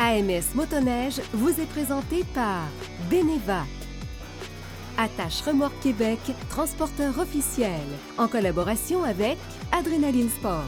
AMS Motoneige vous est présenté par Beneva. Attache Remorque Québec, transporteur officiel, en collaboration avec Adrénaline Sport.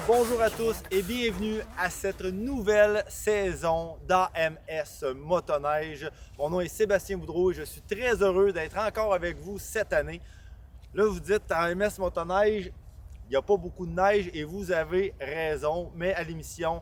Bonjour à tous et bienvenue à cette nouvelle saison d'AMS Motoneige. Mon nom est Sébastien Boudreau et je suis très heureux d'être encore avec vous cette année. Là, vous dites AMS Motoneige, il n'y a pas beaucoup de neige et vous avez raison, mais à l'émission,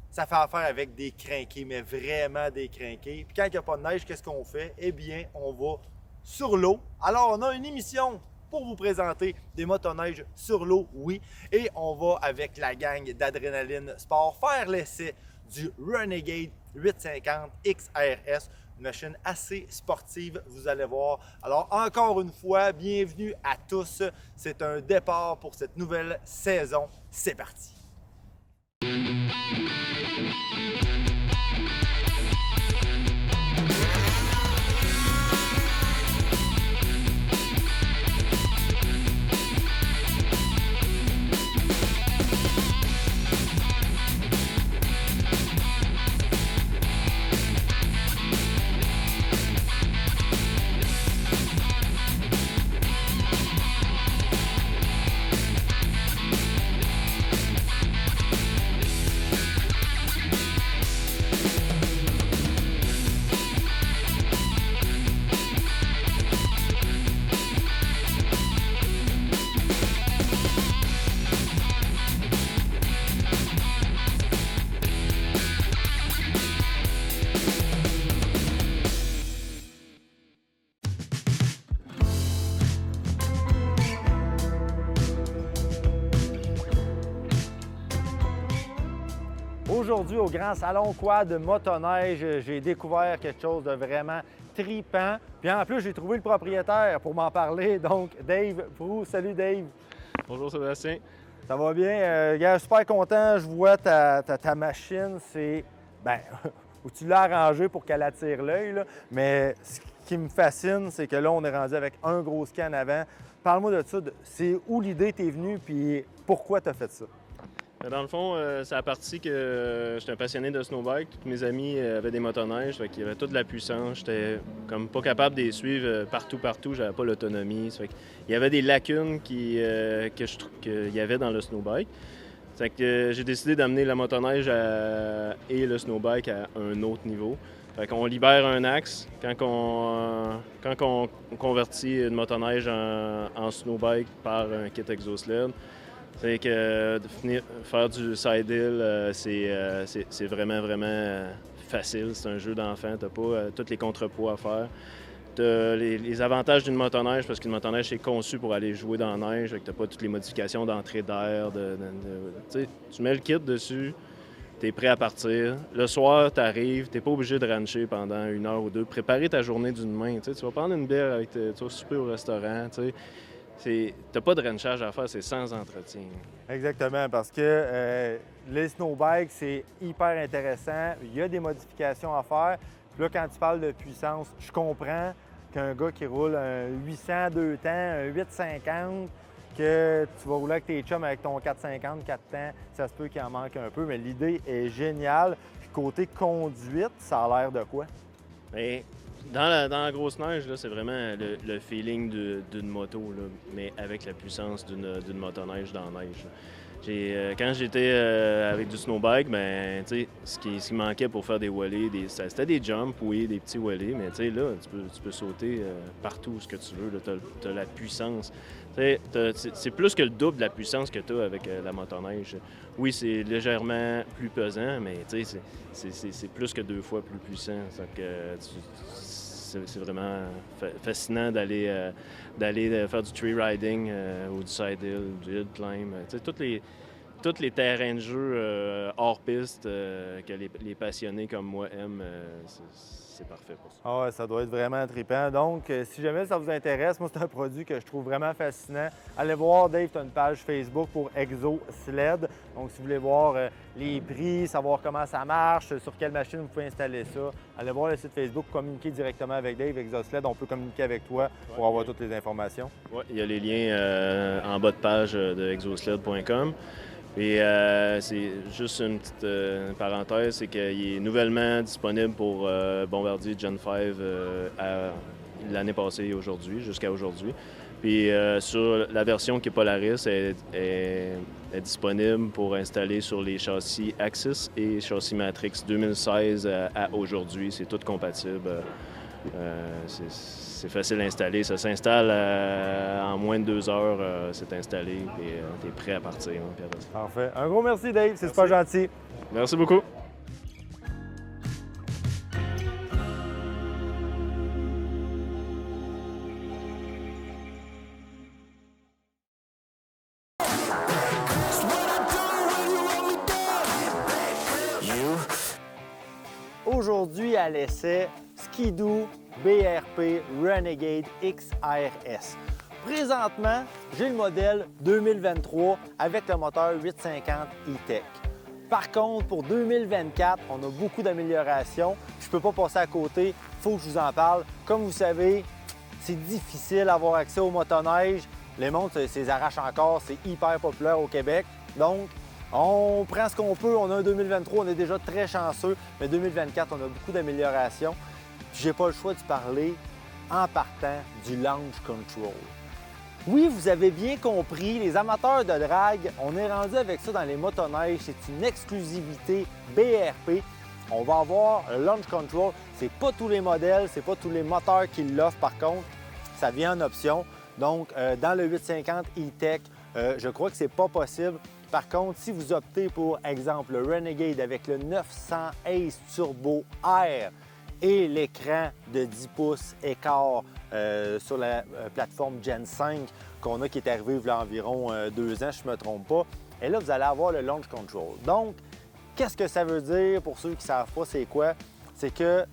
ça fait affaire avec des crinqués, mais vraiment des crinqués. Puis quand il n'y a pas de neige, qu'est-ce qu'on fait? Eh bien, on va sur l'eau. Alors, on a une émission pour vous présenter des motoneiges sur l'eau, oui. Et on va, avec la gang d'Adrénaline Sport, faire l'essai du Renegade 850 XRS. Une machine assez sportive, vous allez voir. Alors, encore une fois, bienvenue à tous. C'est un départ pour cette nouvelle saison. C'est parti! Aujourd'hui, au Grand Salon Quad Motoneige, j'ai découvert quelque chose de vraiment tripant. Puis en plus, j'ai trouvé le propriétaire pour m'en parler, donc Dave Proulx. Salut Dave! Bonjour Sébastien. Ça va bien? Gars, super content, je vois ta machine, c'est... ben, où tu l'as arrangée pour qu'elle attire l'œil, là. Mais ce qui me fascine, c'est que là, on est rendu avec un gros scan avant. Parle-moi de ça, c'est où l'idée t'est venue, puis pourquoi tu as fait ça? Dans le fond, c'est à partir que j'étais un passionné de snowbike. Tous mes amis avaient des motoneiges, fait qu'il y avait toute la puissance. J'étais comme pas capable de les suivre partout. J'avais pas l'autonomie. Il y avait des lacunes qu'il y avait dans le snowbike. Fait que j'ai décidé d'amener la motoneige et le snowbike à un autre niveau. Fait qu'on libère un axe quand on convertit une motoneige en snowbike par un kit exosled. C'est que faire du side hill, c'est vraiment facile. C'est un jeu d'enfant. T'as pas tous les contrepoids à faire. T'as les avantages d'une motoneige, parce qu'une motoneige, c'est conçu pour aller jouer dans la neige. T'as pas toutes les modifications d'entrée d'air. Tu mets le kit dessus, t'es prêt à partir. Le soir, t'arrives, t'es pas obligé de rancher pendant 1 heure ou 2. Préparer ta journée d'une main. Tu vas prendre une bière avec tu vas souper au restaurant. T'as pas de ranchage à faire, c'est sans entretien. Exactement, parce que les snowbikes, c'est hyper intéressant. Il y a des modifications à faire. Puis là, quand tu parles de puissance, je comprends qu'un gars qui roule un 800 2 temps, un 850, que tu vas rouler avec tes chums avec ton 450, 4 temps, ça se peut qu'il en manque un peu, mais l'idée est géniale. Puis côté conduite, ça a l'air de quoi? Bien, dans la grosse neige, là, c'est vraiment le feeling d'une moto, là, mais avec la puissance d'une motoneige dans la neige. Quand j'étais avec du snowbike, ben, ce qui manquait pour faire des wheelies, c'était des jumps, oui, des petits wheelies, mais là, tu peux sauter partout où ce que tu veux. Tu as la puissance. C'est plus que le double de la puissance que tu as avec la motoneige. Oui, c'est légèrement plus pesant, mais c'est plus que 2 fois plus puissant. C'est vraiment fascinant d'aller faire du tree riding ou du side hill, du hill climb. tous les terrains de jeu hors piste que les passionnés comme moi aiment, c'est parfait pour ça. Ah ouais, ça doit être vraiment trippant. Donc, si jamais ça vous intéresse, moi, c'est un produit que je trouve vraiment fascinant. Allez voir, Dave, tu as une page Facebook pour ExoSled. Donc, si vous voulez voir les prix, savoir comment ça marche, sur quelle machine vous pouvez installer ça, allez voir le site Facebook, communiquer directement avec Dave, ExoSled. On peut communiquer avec toi pour avoir toutes les informations. Oui, il y a les liens en bas de page de exosled.com. Et c'est juste une petite parenthèse, c'est qu'il est nouvellement disponible pour Bombardier Gen 5 l'année passée et aujourd'hui, jusqu'à aujourd'hui. Puis sur la version qui est Polaris, est disponible pour installer sur les châssis Axis et châssis Matrix 2016 à aujourd'hui. C'est tout compatible. C'est facile à installer. Ça s'installe en moins de 2 heures. C'est installé et tu es prêt à partir. Parfait. Un gros merci, Dave. C'est super gentil. Merci beaucoup. Aujourd'hui, à l'essai, Ski-Doo BRP Renegade XRS. Présentement, j'ai le modèle 2023 avec le moteur 850 E-Tech. Par contre, pour 2024, on a beaucoup d'améliorations. Je ne peux pas passer à côté, il faut que je vous en parle. Comme vous savez, c'est difficile d'avoir accès au motoneige. Les montres, c'est arrache encore, c'est hyper populaire au Québec. Donc, on prend ce qu'on peut. On a un 2023, on est déjà très chanceux, mais 2024, on a beaucoup d'améliorations. J'ai pas le choix de parler en partant du Launch Control. Oui, vous avez bien compris, les amateurs de drague, on est rendu avec ça dans les motoneiges. C'est une exclusivité BRP. On va avoir le Launch Control. C'est pas tous les modèles, c'est pas tous les moteurs qui l'offrent par contre. Ça vient en option. Donc, dans le 850 E-Tech, je crois que c'est pas possible. Par contre, si vous optez pour, exemple, le Renegade avec le 900 Ace Turbo Air et l'écran de 10 pouces écart sur la plateforme Gen 5 qu'on a qui est arrivé il y a environ 2 ans, si je ne me trompe pas, et là, vous allez avoir le Launch Control. Donc, qu'est-ce que ça veut dire pour ceux qui ne savent pas c'est quoi? C'est que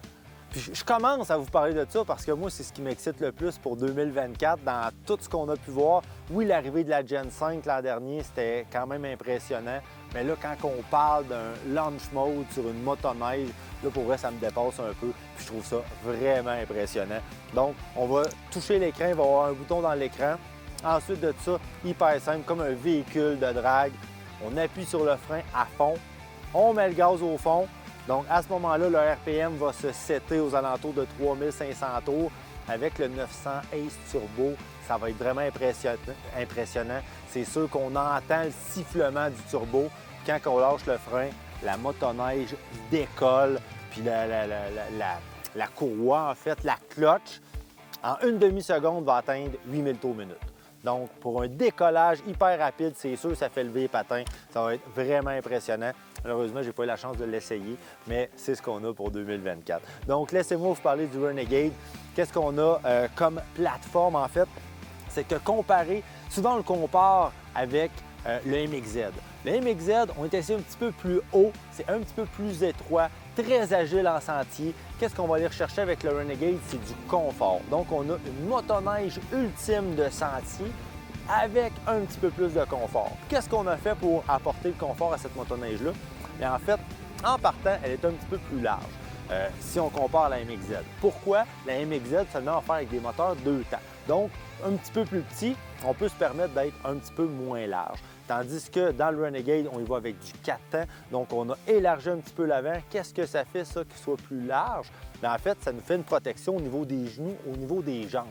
puis je commence à vous parler de ça parce que moi, c'est ce qui m'excite le plus pour 2024 dans tout ce qu'on a pu voir. Oui, l'arrivée de la Gen 5 l'an dernier, c'était quand même impressionnant. Mais là, quand on parle d'un launch mode sur une motoneige, là, pour vrai, ça me dépasse un peu. Puis je trouve ça vraiment impressionnant. Donc, on va toucher l'écran, il va y avoir un bouton dans l'écran. Ensuite de ça, hyper simple, comme un véhicule de drague. On appuie sur le frein à fond. On met le gaz au fond. Donc, à ce moment-là, le RPM va se setter aux alentours de 3500 tours. Avec le 900 Ace Turbo, ça va être vraiment impressionnant. C'est sûr qu'on entend le sifflement du turbo. Quand on lâche le frein, la motoneige décolle. Puis la courroie, en fait, la clutch, en une demi-seconde, va atteindre 8000 tours minute. Donc, pour un décollage hyper rapide, c'est sûr, ça fait lever les patins. Ça va être vraiment impressionnant. Malheureusement, je n'ai pas eu la chance de l'essayer, mais c'est ce qu'on a pour 2024. Donc, laissez-moi vous parler du Renegade. Qu'est-ce qu'on a comme plateforme, en fait? C'est que comparé, souvent on le compare avec le MXZ. Le MXZ, on est assis un petit peu plus haut, c'est un petit peu plus étroit, très agile en sentier. Qu'est-ce qu'on va aller rechercher avec le Renegade? C'est du confort. Donc, on a une motoneige ultime de sentier avec un petit peu plus de confort. Qu'est-ce qu'on a fait pour apporter le confort à cette motoneige-là? Bien, en fait, en partant, elle est un petit peu plus large si on compare à la MXZ. Pourquoi? La MXZ seulement offert avec des moteurs 2 temps. Donc, un petit peu plus petit, on peut se permettre d'être un petit peu moins large. Tandis que dans le Renegade, on y va avec du 4 temps. Donc, on a élargi un petit peu l'avant. Qu'est-ce que ça fait, ça, qu'il soit plus large? Bien, en fait, ça nous fait une protection au niveau des genoux, au niveau des jambes.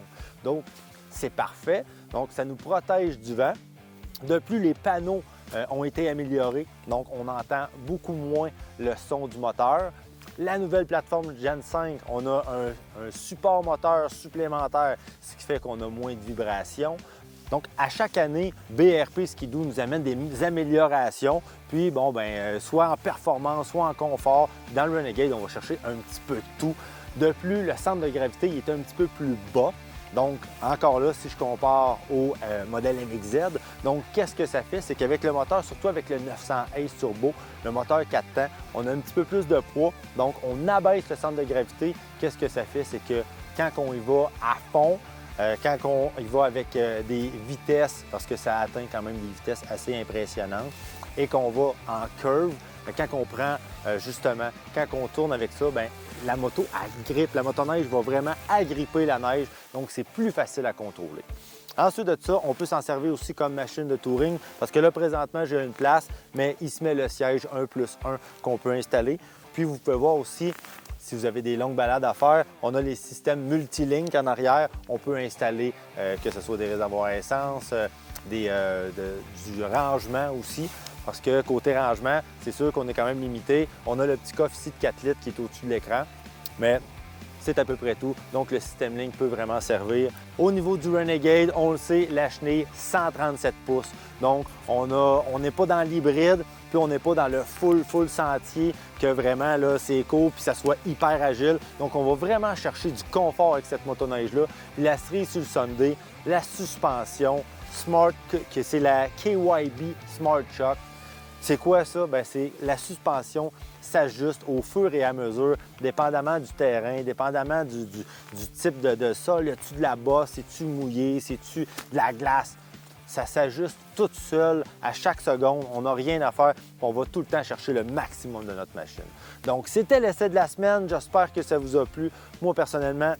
Donc, c'est parfait. Donc, ça nous protège du vent. De plus, les panneaux ont été améliorés. Donc, on entend beaucoup moins le son du moteur. La nouvelle plateforme Gen 5, on a un support moteur supplémentaire, ce qui fait qu'on a moins de vibrations. Donc, à chaque année, BRP Ski-Doo nous amène des améliorations. Puis, bon, soit en performance, soit en confort. Dans le Renegade, on va chercher un petit peu de tout. De plus, le centre de gravité il est un petit peu plus bas. Donc, encore là, si je compare au modèle MXZ, donc qu'est-ce que ça fait? C'est qu'avec le moteur, surtout avec le 900 Ace Turbo, le moteur 4 temps, on a un petit peu plus de poids, donc on abaisse le centre de gravité. Qu'est-ce que ça fait? C'est que quand on y va à fond, quand on y va avec des vitesses, parce que ça atteint quand même des vitesses assez impressionnantes, et qu'on va en curve, quand on prend justement, quand on tourne avec ça, bien, la moto, elle grippe. La motoneige va vraiment agripper la neige, donc c'est plus facile à contrôler. Ensuite de ça, on peut s'en servir aussi comme machine de touring, parce que là, présentement, j'ai une place, mais il se met le siège 1+1 qu'on peut installer. Puis, vous pouvez voir aussi, si vous avez des longues balades à faire, on a les systèmes multilink en arrière. On peut installer, que ce soit des réservoirs à essence, du rangement aussi. Parce que côté rangement, c'est sûr qu'on est quand même limité. On a le petit coffre ici de 4 litres qui est au-dessus de l'écran, mais c'est à peu près tout. Donc, le système Link peut vraiment servir. Au niveau du Renegade, on le sait, la chenille, 137 pouces. Donc, on n'est pas dans l'hybride, puis on n'est pas dans le full sentier, que vraiment, là, c'est court, puis ça soit hyper agile. Donc, on va vraiment chercher du confort avec cette motoneige-là. La cerise sur le Sunday, la suspension Smart, que c'est la KYB Smart Shock. C'est quoi ça? Bien, c'est la suspension s'ajuste au fur et à mesure, dépendamment du terrain, dépendamment du type de sol. Y a-tu de la bosse? C'est-tu mouillé? C'est-tu de la glace? Ça s'ajuste tout seul à chaque seconde. On n'a rien à faire. On va tout le temps chercher le maximum de notre machine. Donc, c'était l'essai de la semaine. J'espère que ça vous a plu. Moi, personnellement,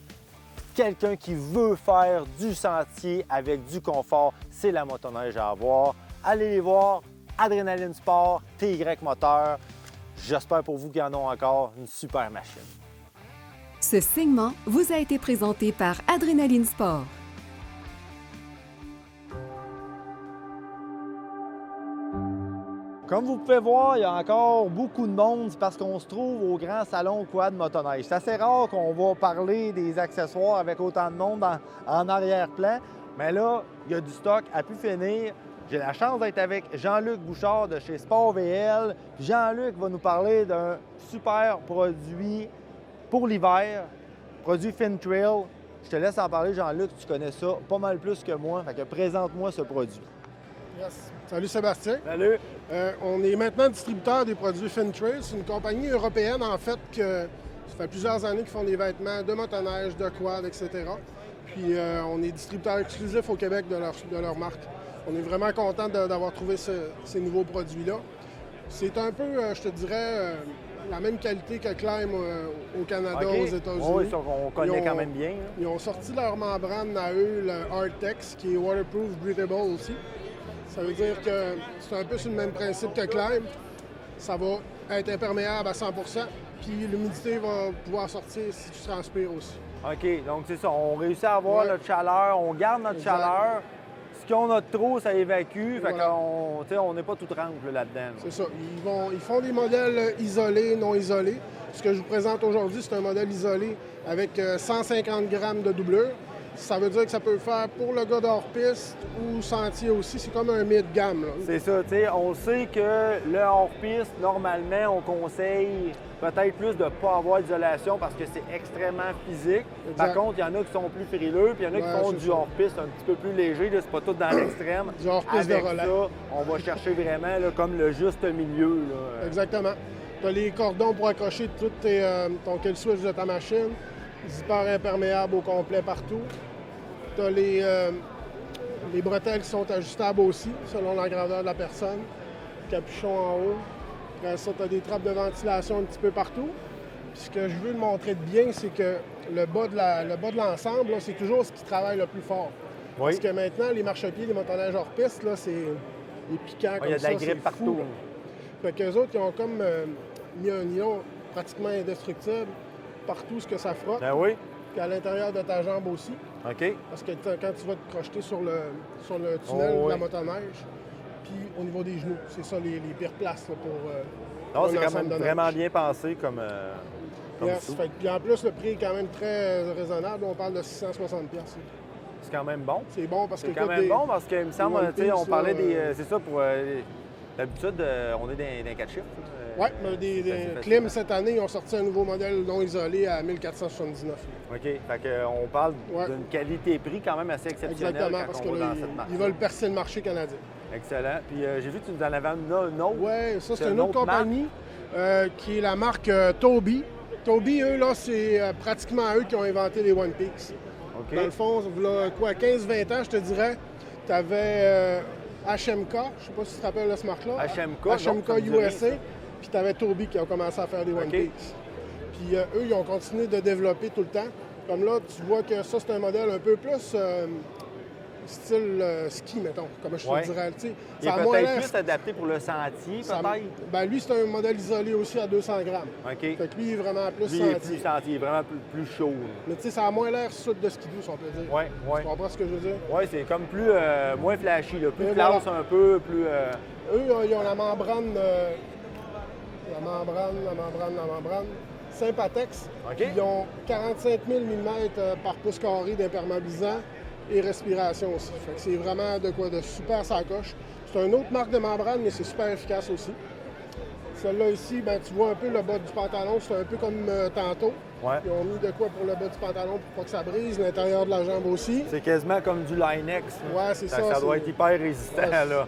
quelqu'un qui veut faire du sentier avec du confort, c'est la motoneige à avoir. Allez les voir. Adrénaline Sport, TY Moteur. J'espère pour vous qu'il y en a encore une super machine. Ce segment vous a été présenté par Adrénaline Sport. Comme vous pouvez voir, il y a encore beaucoup de monde parce qu'on se trouve au grand salon quad motoneige. C'est assez rare qu'on va parler des accessoires avec autant de monde en arrière-plan, mais là, il y a du stock à pu finir. J'ai la chance d'être avec Jean-Luc Bouchard de chez Sport VL. Jean-Luc va nous parler d'un super produit pour l'hiver, produit Fintrail. Je te laisse en parler, Jean-Luc, tu connais ça pas mal plus que moi. Fait que présente-moi ce produit. Yes. Salut Sébastien. Salut. On est maintenant distributeur des produits Fintrail. C'est une compagnie européenne, en fait, que ça fait plusieurs années qu'ils font des vêtements de motoneige, de quad, etc. Puis on est distributeur exclusif au Québec de leur marque. On est vraiment content d'avoir trouvé ces nouveaux produits-là. C'est un peu, je te dirais, la même qualité que Climb au Canada, aux États-Unis. Oui, on connaît quand même bien. Là. Ils ont sorti leur membrane à eux, le Artex, qui est waterproof, breathable aussi. Ça veut dire que c'est un peu sur le même principe que Climb. Ça va être imperméable à 100 %, puis l'humidité va pouvoir sortir si tu transpires aussi. OK, donc c'est ça. On réussit à avoir notre chaleur, on garde notre chaleur. Ce qu'on a de trop, ça évacue. Fait qu'on n'est pas tout trempe là-dedans. C'est ça. Ils font des modèles isolés, non isolés. Ce que je vous présente aujourd'hui, c'est un modèle isolé avec 150 grammes de doublure. Ça veut dire que ça peut le faire pour le gars d'hors-piste ou sentier aussi. C'est comme un mid-gamme. C'est ça, tu sais. On sait que le hors-piste, normalement, on conseille peut-être plus de ne pas avoir d'isolation parce que c'est extrêmement physique. Exact. Par contre, il y en a qui sont plus frileux, puis il y en a qui font du hors-piste un petit peu plus léger. C'est pas tout dans l'extrême. Du hors-piste de relais. Ça, on va chercher vraiment là, comme le juste milieu. Là. Exactement. Tu as les cordons pour accrocher tout ton kill switch de ta machine. Zipper imperméable au complet partout. Tu as les bretelles qui sont ajustables aussi, selon la grandeur de la personne. Capuchon en haut. Après ça, tu as des trappes de ventilation un petit peu partout. Puis ce que je veux montrer de bien, c'est que le bas de l'ensemble, c'est toujours ce qui travaille le plus fort. Oui. Parce que maintenant, les marchepieds, les motoneiges hors piste, là, c'est piquant comme ça. Il y a de la grippe partout. Fait qu'eux autres, ils ont comme mis un nylon pratiquement indestructible partout ce que ça frotte. Ben oui. Puis à l'intérieur de ta jambe aussi. OK. Parce que quand tu vas te crocheter sur le tunnel de la motoneige, puis au niveau des genoux, c'est ça les pires places là, non, c'est quand même vraiment bien pensé comme fait, puis en plus, le prix est quand même très raisonnable. On parle de 660$. C'est quand même bon. C'est bon parce que c'est quand même bon parce qu'il me semble, on parlait des. C'est ça pour D'habitude, on est dans 4 chiffres. Oui, des clims cette année, ils ont sorti un nouveau modèle non isolé à 1479. OK. Fait qu'on parle d'une qualité-prix quand même assez exceptionnelle. Exactement, parce qu'ils veulent percer le marché canadien. Excellent. Puis j'ai vu que tu nous en avais une autre. Oui, ça, c'est une autre compagnie qui est la marque Tobii. Tobii, eux, là, c'est pratiquement eux qui ont inventé les One Peaks. OK. Dans le fond, là, 15-20 ans, je te dirais, tu avais HMK, je ne sais pas si tu te rappelles de ce marque-là. HMK USA, puis tu avais Tobii qui a commencé à faire des One Peaks. Puis eux, ils ont continué de développer tout le temps. Comme là, tu vois que ça, c'est un modèle un peu plus style ski, mettons, comme je te dirais. Il est peut-être plus adapté pour le sentier, peut-être? Ben, lui, c'est un modèle isolé aussi à 200 grammes. OK. Fait que lui, il est vraiment plus lui, sentier. Il est plus sentier, il est vraiment plus chaud. Mais tu sais, ça a moins l'air sud de skidoo, si on peut dire. Oui. Tu comprends ce que je veux dire? Oui, c'est comme plus moins flashy, là, plus classe un peu, plus... Eux, ils ont la membrane... La membrane. Sympatex. OK. Ils ont 45 000 mm par pouce carré d'imperméabilisant et respiration aussi. Fait que c'est vraiment de quoi de super sacoche. C'est une autre marque de membrane, mais c'est super efficace aussi. Celle-là ici, ben, tu vois un peu le bas du pantalon, c'est un peu comme tantôt. Ouais. Ils ont mis de quoi pour le bas du pantalon pour pas que ça brise, l'intérieur de la jambe aussi. C'est quasiment comme du Linex. Ouais, c'est ça. Ça doit être hyper résistant, là.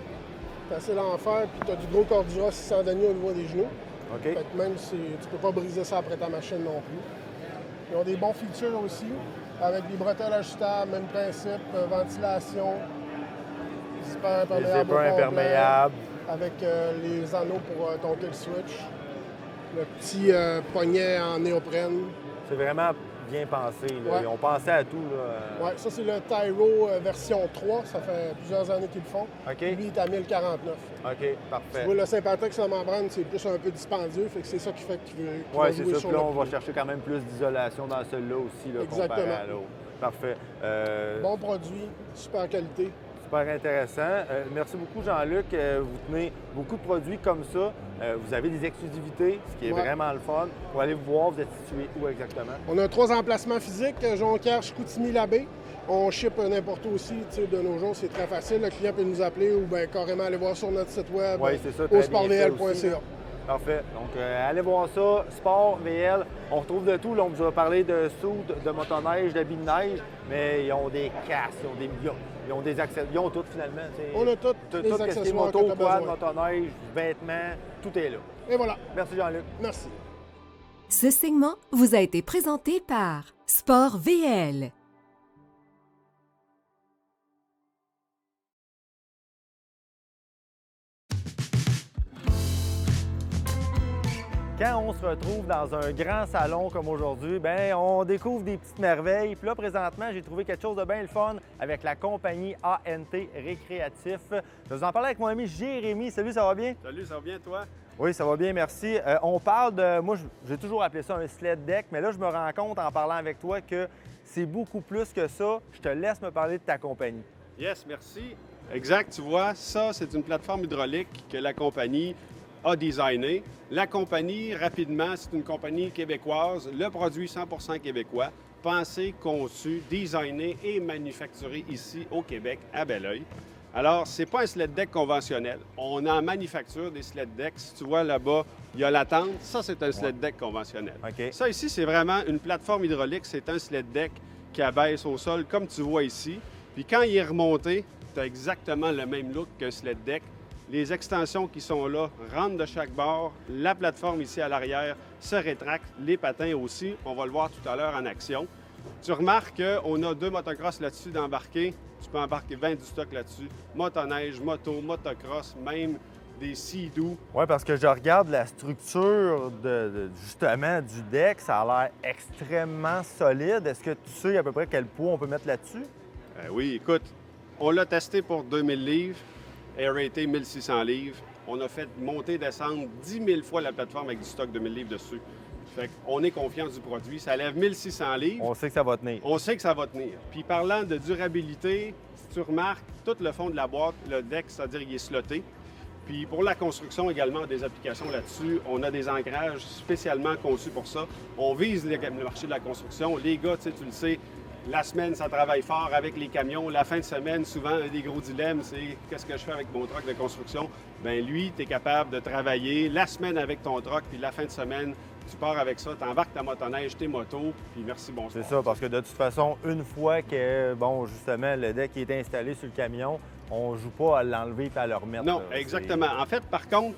C'est assez l'enfer, puis tu as du gros Cordura 600 deniers au niveau des genoux. OK. Fait que même si tu peux pas briser ça après ta machine non plus. Ils ont des bons features aussi, avec des bretelles ajustables, même principe, ventilation, zipper imperméable. Les zippers imperméables. Avec les anneaux pour ton kill switch. Le petit poignet en néoprène. C'est vraiment bien pensé. Là. Ouais. Ils ont pensé à tout. Oui, ça c'est le Tyro version 3. Ça fait plusieurs années qu'ils le font. OK. Lui, il est à 1049. OK, parfait. Tu vois, le Sympatex, la membrane, c'est plus un peu dispendieux. Fait que c'est ça qui fait qu'il veut Oui, c'est ça. sur Puis là, le on va prix. chercher quand même plus d'isolation dans celui-là aussi, là, comparé à l'autre. Parfait. Bon produit, super qualité. Super intéressant. Merci beaucoup, Jean-Luc. Vous tenez beaucoup de produits comme ça. Vous avez des exclusivités, ce qui est vraiment le fun. Pour aller vous voir, vous êtes situé où exactement? On a 3 emplacements physiques, Jonquière, Chicoutimi, Labbé. On ship n'importe où aussi. De nos jours, c'est très facile. Le client peut nous appeler ou bien carrément aller voir sur notre site web au sportvl.ca. Parfait. Donc, allez voir ça, Sport VL. On retrouve de tout. Là, on vous a parlé de soude, de motoneige, d'habits de neige, mais ils ont des casques, ils ont des accessoires. Ils ont tout, finalement. On a tout les accessoires moto, que tu as quad, besoin. motoneige, vêtements, tout est là. Et voilà. Merci, Jean-Luc. Merci. Ce segment vous a été présenté par Sport VL. Quand on se retrouve dans un grand salon comme aujourd'hui, bien, on découvre des petites merveilles. Puis là, présentement, j'ai trouvé quelque chose de bien le fun avec la compagnie ANT Récréatif. Je vais vous en parler avec mon ami Jérémy. Salut, ça va bien? Salut, ça va bien, toi? Oui, ça va bien, merci. On parle de... Moi, j'ai toujours appelé ça un sled deck, mais là, je me rends compte en parlant avec toi que c'est beaucoup plus que ça. Je te laisse me parler de ta compagnie. Yes, merci. Exact, tu vois, ça, c'est une plateforme hydraulique que la compagnie a designée. La compagnie, rapidement, c'est une compagnie québécoise, le produit 100% québécois, pensé, conçu, designé et manufacturé ici au Québec, à Belleuil. Alors, ce n'est pas un sled deck conventionnel. On en manufacture des sled decks. Si tu vois là-bas, il y a la tente. Ça, c'est un sled deck conventionnel. OK. Ça ici, c'est vraiment une plateforme hydraulique. C'est un sled deck qui abaisse au sol, comme tu vois ici. Puis quand il est remonté, tu as exactement le même look qu'un sled deck. Les extensions qui sont là rentrent de chaque bord. La plateforme ici à l'arrière se rétracte. Les patins aussi. On va le voir tout à l'heure en action. Tu remarques qu'on a 2 motocross là-dessus d'embarquer. Tu peux embarquer 20 du stock là-dessus. Motoneige, moto, motocross, même des Sea-Doo. Oui, parce que je regarde la structure justement du deck. Ça a l'air extrêmement solide. Est-ce que tu sais à peu près quel poids on peut mettre là-dessus? Oui, écoute, on l'a testé pour 2000 livres. Air raté 1600 livres. On a fait monter et descendre 10 000 fois la plateforme avec du stock de 1000 livres dessus. Fait qu'on est confiant du produit. Ça lève 1600 livres. On sait que ça va tenir. On sait que ça va tenir. Puis parlant de durabilité, si tu remarques, tout le fond de la boîte, le deck, c'est-à-dire qu'il est slotté. Puis pour la construction également, des applications là-dessus. On a des ancrages spécialement conçus pour ça. On vise le marché de la construction. Les gars, tu le sais, La semaine, ça travaille fort avec les camions. La fin de semaine, souvent, un des gros dilemmes, c'est qu'est-ce que je fais avec mon truck de construction? Bien, lui, tu es capable de travailler la semaine avec ton truck, puis la fin de semaine, tu pars avec ça, tu embarques ta motoneige, tes motos, puis merci, bonsoir. C'est ça, parce que de toute façon, une fois que, bon, justement, le deck est installé sur le camion, on ne joue pas à l'enlever et à le remettre. Non, là. exactement. En fait, par contre,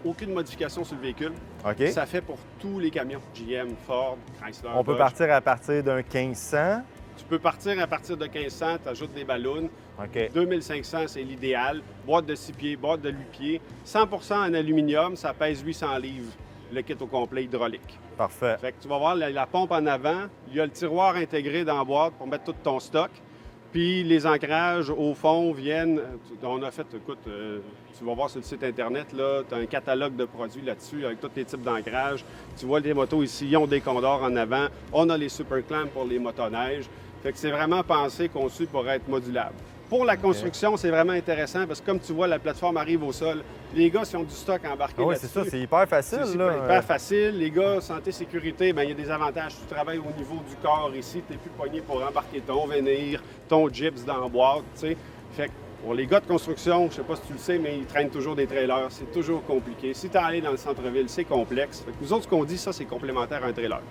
aucune modification sur le véhicule. OK. Ça fait pour tous les camions. GM, Ford, Chrysler, On peut Dodge. partir à partir d'un 1500. Tu peux partir à partir de 1500, tu ajoutes des ballons. OK. 2500, c'est l'idéal. Boîte de 6 pieds, boîte de 8 pieds. 100% en aluminium, ça pèse 800 livres, le kit au complet hydraulique. Parfait. Fait que tu vas voir la pompe en avant. Il y a le tiroir intégré dans la boîte pour mettre tout ton stock. Puis les ancrages, au fond, viennent... On a fait, écoute, tu vas voir sur le site Internet, là, tu as un catalogue de produits là-dessus avec tous les types d'ancrages. Tu vois les motos ici, ils ont des condors en avant. On a les super clamps pour les motoneiges. Fait que c'est vraiment pensé, conçu pour être modulable. Pour la construction, c'est vraiment intéressant parce que comme tu vois, la plateforme arrive au sol. Les gars, s'ils ont du stock embarqué Ah oui, là-dessus, c'est ça, c'est hyper facile. c'est là. hyper facile. Les gars, santé, sécurité, bien, il y a des avantages. Tu travailles au niveau du corps ici, tu n'es plus pogné pour embarquer ton venir, ton gyps dans la boîte, tu sais. Fait que pour les gars de construction, je ne sais pas si tu le sais, mais ils traînent toujours des trailers. C'est toujours compliqué. Si tu es allé dans le centre-ville, c'est complexe. Fait que nous autres, ce qu'on dit, ça, c'est complémentaire à un trailer.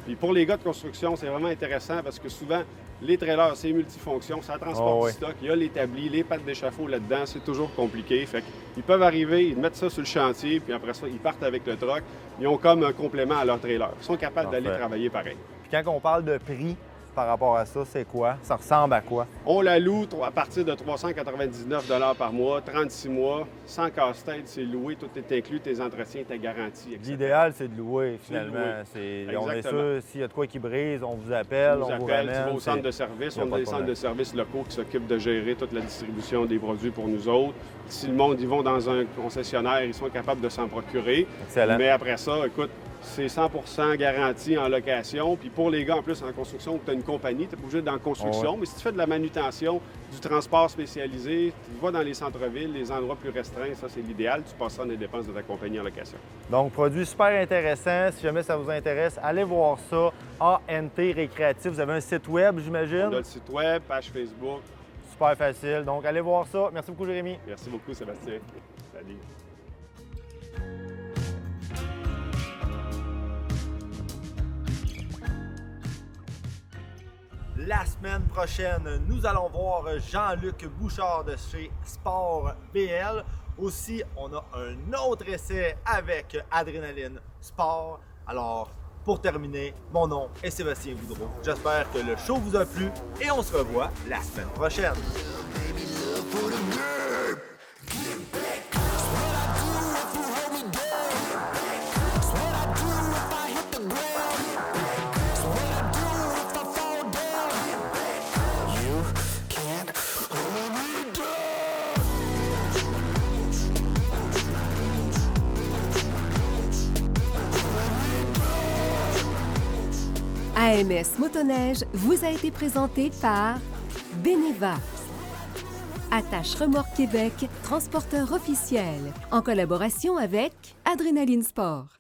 Puis pour les gars de construction, c'est vraiment intéressant parce que souvent, les trailers, c'est multifonction, ça transporte du stock, il y a l'établi, les pattes d'échafaud là-dedans, c'est toujours compliqué. Fait qu'ils peuvent arriver, ils mettent ça sur le chantier, puis après ça, ils partent avec le truck. Ils ont comme un complément à leur trailer. Ils sont capables d'aller travailler pareil. Puis quand on parle de prix par rapport à ça, c'est quoi? Ça ressemble à quoi? On la loue à partir de 399 par mois, 36 mois, sans casse-tête, c'est loué, tout est inclus, tes entretiens, ta garantie, etc. L'idéal, c'est de louer, finalement. On est Exactement. sûr, s'il y a de quoi qui brise, on vous appelle, on vous ramène. Tu vas au centre de service, on a des centres de services locaux qui s'occupent de gérer toute la distribution des produits pour nous autres. Si le monde, ils vont dans un concessionnaire, ils sont capables de s'en procurer. Excellent. Mais après ça, écoute, c'est 100% garanti en location. Puis pour les gars, en plus, en construction, tu as une compagnie, tu n'es pas obligé d'être en construction. Mais si tu fais de la manutention, du transport spécialisé, tu vas dans les centres-villes, les endroits plus restreints, ça, c'est l'idéal. Tu passes ça dans les dépenses de ta compagnie en location. Donc, produit super intéressant. Si jamais ça vous intéresse, allez voir ça. ANT Récréatif. Vous avez un site web, j'imagine? On a le site web, page Facebook. Super facile. Donc, allez voir ça. Merci beaucoup, Jérémy. Merci beaucoup, Sébastien. Salut. La semaine prochaine, nous allons voir Jean-Luc Bouchard de chez Sport BL. Aussi, on a un autre essai avec Adrénaline Sport. Alors, pour terminer, mon nom est Sébastien Boudreau. J'espère que le show vous a plu et on se revoit la semaine prochaine. AMS Motoneige vous a été présenté par Beneva. Attache Remorque Québec, transporteur officiel, en collaboration avec Adrénaline Sport.